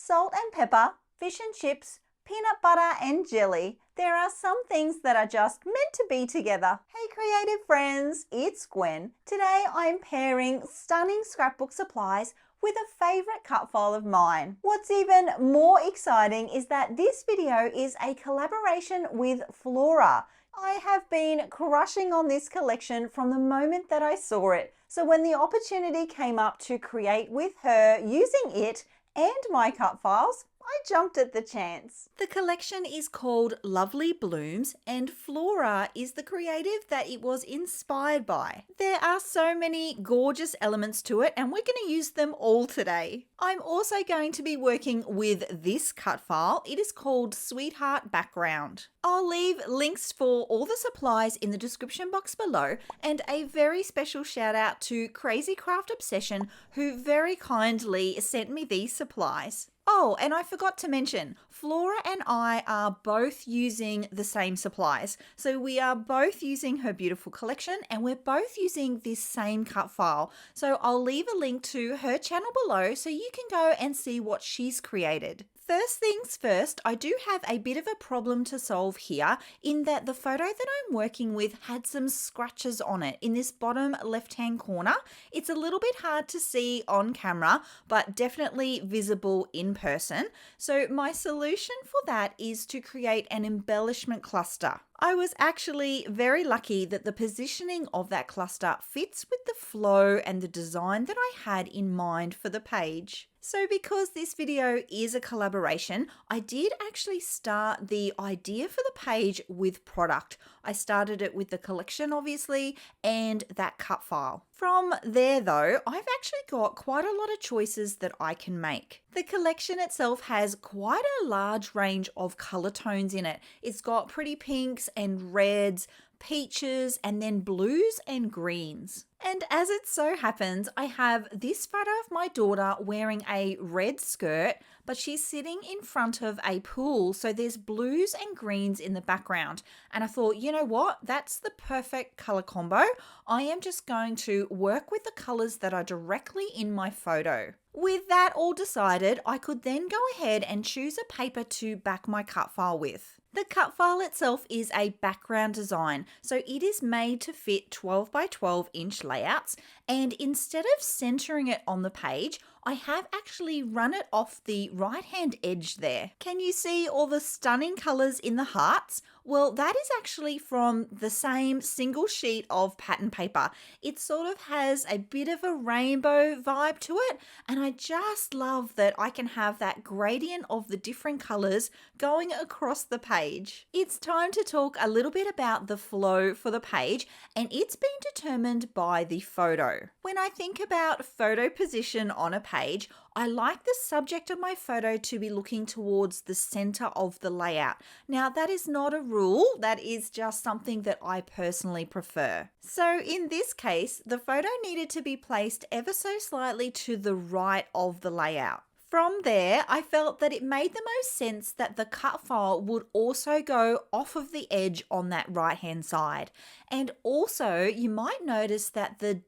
salt and pepper, fish and chips, peanut butter and jelly. There are some things that are just meant to be together. Hey creative friends, it's Gwen. Today I'm pairing stunning scrapbook supplies with a favourite cut file of mine. What's even more exciting is that this video is a collaboration with Flora. I have been crushing on this collection from the moment that I saw it. So when the opportunity came up to create with her using it and my cut files, I jumped at the chance. The collection is called Lovely Blooms and Flora is the creative that it was inspired by. There are so many gorgeous elements to it and we're going to use them all today. I'm also going to be working with this cut file. It is called Sweetheart Background. I'll leave links for all the supplies in the description box below and a very special shout out to Crazy Craft Obsession who very kindly sent me these supplies. Oh, and I forgot to mention, Flora and I are both using the same supplies. So we are both using her beautiful collection and we're both using this same cut file. So I'll leave a link to her channel below so you can go and see what she's created. First things first, I do have a bit of a problem to solve here in that the photo that I'm working with had some scratches on it in this bottom left-hand corner. It's a little bit hard to see on camera, but definitely visible in person. So my solution for that is to create an embellishment cluster. I was actually very lucky that the positioning of that cluster fits with the flow and the design that I had in mind for the page. So because this video is a collaboration, I did actually start the idea for the page with product. I started it with the collection obviously and that cut file. From there though, I've actually got quite a lot of choices that I can make. The collection itself has quite a large range of color tones in it. It's got pretty pinks and reds, peaches, and then blues and greens. And as it so happens, I have this photo of my daughter wearing a red skirt, but she's sitting in front of a pool, so there's blues and greens in the background. And I thought, you know what? That's the perfect color combo. I am just going to work with the colors that are directly in my photo. With that all decided, I could then go ahead and choose a paper to back my cut file with. The cut file itself is a background design, so it is made to fit 12 by 12 inch layouts, and instead of centering it on the page, I have actually run it off the right hand edge there. Can you see all the stunning colors in the hearts? Well, that is actually from the same single sheet of pattern paper. It sort of has a bit of a rainbow vibe to it, and I just love that I can have that gradient of the different colors going across the page. It's time to talk a little bit about the flow for the page, and it's been determined by the photo. When I think about photo position on a page, I like the subject of my photo to be looking towards the center of the layout. Now, that is not a rule, that is just something that I personally prefer. So in this case, the photo needed to be placed ever so slightly to the right of the layout. From there, I felt that it made the most sense that the cut file would also go off of the edge on that right-hand side. And also, you might notice that the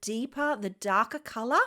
darker color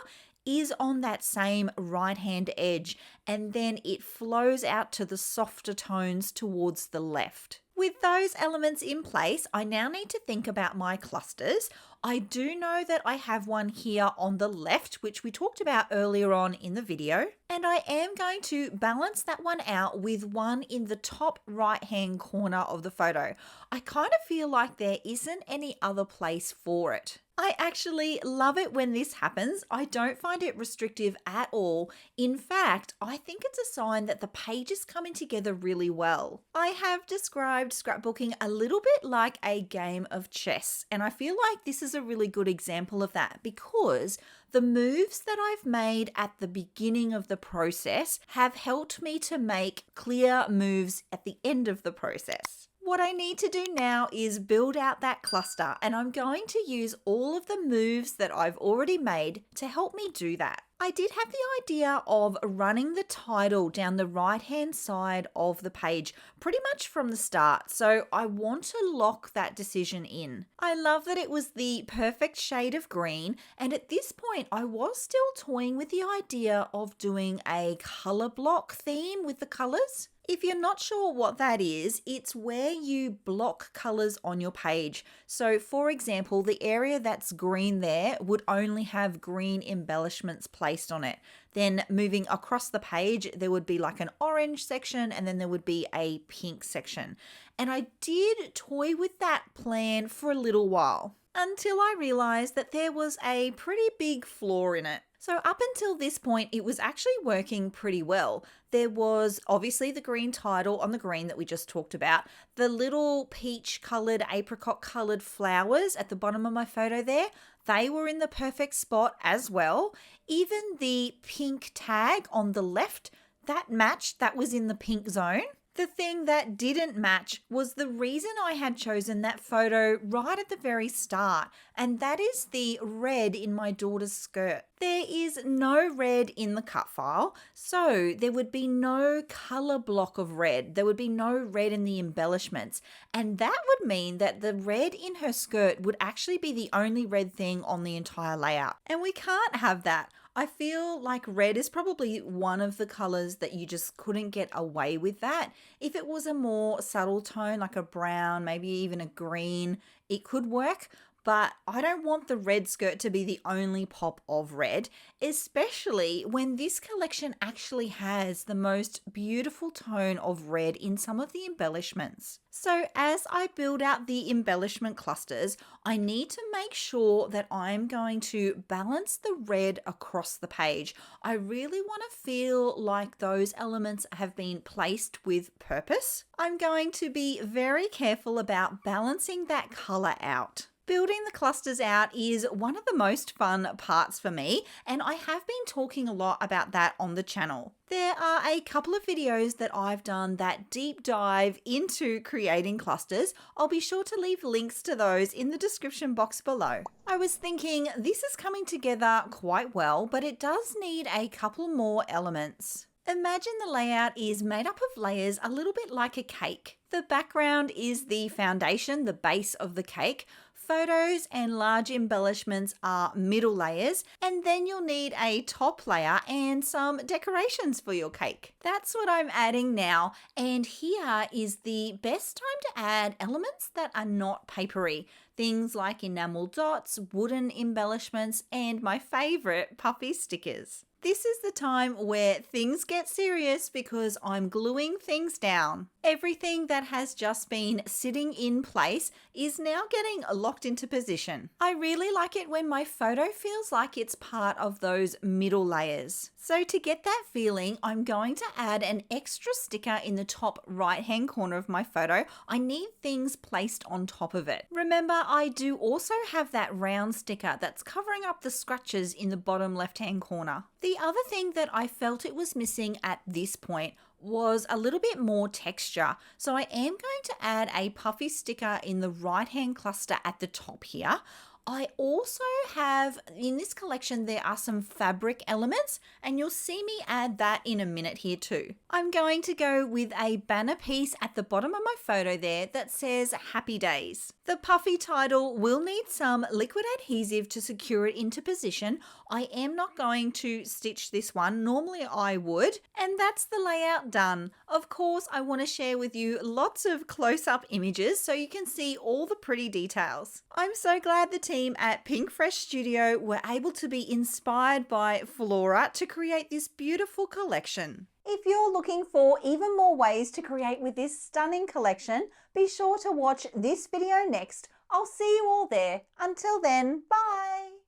is on that same right-hand edge, and then it flows out to the softer tones towards the left. With those elements in place, I now need to think about my clusters. I do know that I have one here on the left, which we talked about earlier on in the video, and I am going to balance that one out with one in the top right-hand corner of the photo. I kind of feel like there isn't any other place for it. I actually love it when this happens. I don't find it restrictive at all. In fact, I think it's a sign that the page is coming together really well. I have described scrapbooking a little bit like a game of chess, and I feel like this is a really good example of that because the moves that I've made at the beginning of the process have helped me to make clear moves at the end of the process. What I need to do now is build out that cluster, and I'm going to use all of the moves that I've already made to help me do that. I did have the idea of running the title down the right-hand side of the page pretty much from the start, so I want to lock that decision in. I love that it was the perfect shade of green, and at this point I was still toying with the idea of doing a color block theme with the colors. If you're not sure what that is, it's where you block colors on your page. So for example, the area that's green there would only have green embellishments placed on it. Then moving across the page, there would be like an orange section and then there would be a pink section. And I did toy with that plan for a little while until I realized that there was a pretty big flaw in it. So up until this point, it was actually working pretty well. There was obviously the green title on the green that we just talked about, the little peach colored, apricot colored flowers at the bottom of my photo there, they were in the perfect spot as well. Even the pink tag on the left, that matched, that was in the pink zone. The thing that didn't match was the reason I had chosen that photo right at the very start, and that is the red in my daughter's skirt. There is no red in the cut file, so there would be no color block of red. There would be no red in the embellishments, and that would mean that the red in her skirt would actually be the only red thing on the entire layout, and we can't have that. I feel like red is probably one of the colors that you just couldn't get away with that. If it was a more subtle tone, like a brown, maybe even a green, it could work. But I don't want the red skirt to be the only pop of red, especially when this collection actually has the most beautiful tone of red in some of the embellishments. So as I build out the embellishment clusters, I need to make sure that I'm going to balance the red across the page. I really want to feel like those elements have been placed with purpose. I'm going to be very careful about balancing that color out. Building the clusters out is one of the most fun parts for me, and I have been talking a lot about that on the channel. There are a couple of videos that I've done that deep dive into creating clusters. I'll be sure to leave links to those in the description box below. I was thinking this is coming together quite well, but it does need a couple more elements. Imagine the layout is made up of layers a little bit like a cake. The background is the foundation, the base of the cake. Photos and large embellishments are middle layers, and then you'll need a top layer and some decorations for your cake. That's what I'm adding now, and here is the best time to add elements that are not papery. Things like enamel dots, wooden embellishments, and my favorite, puffy stickers. This is the time where things get serious because I'm gluing things down. Everything that has just been sitting in place is now getting locked into position. I really like it when my photo feels like it's part of those middle layers. So to get that feeling, I'm going to add an extra sticker in the top right-hand corner of my photo. I need things placed on top of it. Remember, I do also have that round sticker that's covering up the scratches in the bottom left-hand corner. The other thing that I felt it was missing at this point was a little bit more texture. So I am going to add a puffy sticker in the right-hand cluster at the top here. I also have, in this collection, there are some fabric elements, and you'll see me add that in a minute here too. I'm going to go with a banner piece at the bottom of my photo there that says Happy Days. The puffy title will need some liquid adhesive to secure it into position. I am not going to stitch this one. Normally I would, and that's the layout done. Of course, I want to share with you lots of close-up images so you can see all the pretty details. I'm so glad the team at Pink Fresh Studio were able to be inspired by Flora to create this beautiful collection. If you're looking for even more ways to create with this stunning collection, be sure to watch this video next. I'll see you all there. Until then, bye!